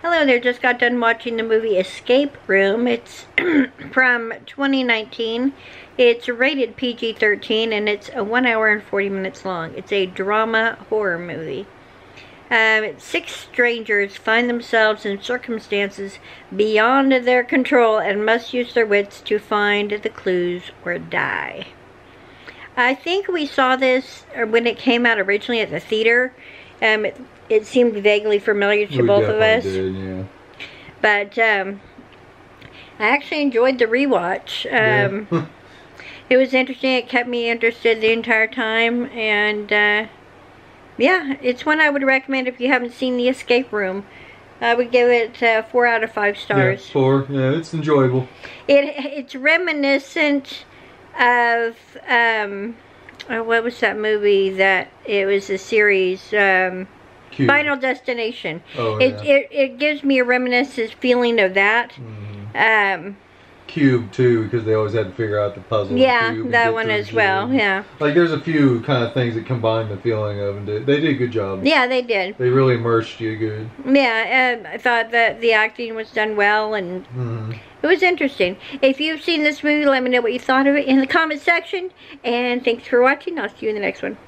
Hello there, just got done watching the movie Escape Room. It's from 2019. It's rated PG-13 and it's 1 hour and 40 minutes long. It's a drama horror movie. 6 strangers find themselves in circumstances beyond their control and must use their wits to find the clues or die. I think we saw this when it came out originally at the theater. It seemed vaguely familiar to both of us. Did, yeah. But I actually enjoyed the rewatch. It was interesting. It kept me interested the entire time. And yeah, it's one I would recommend if you haven't seen The Escape Room. I would give it 4 out of 5 stars. Yeah, 4. Yeah, it's enjoyable. It's reminiscent of what was that movie that it was a series? Final Destination. Oh, yeah. It gives me a reminiscent feeling of that. Cube too, because they always had to figure out the puzzle. Yeah, that one as well. Yeah. Like there's a few kind of things that combine the feeling of, and they did a good job. Yeah, they did. They really immersed you good. Yeah, I thought that the acting was done well, and it was interesting. If you've seen this movie, let me know what you thought of it in the comment section. And thanks for watching. I'll see you in the next one.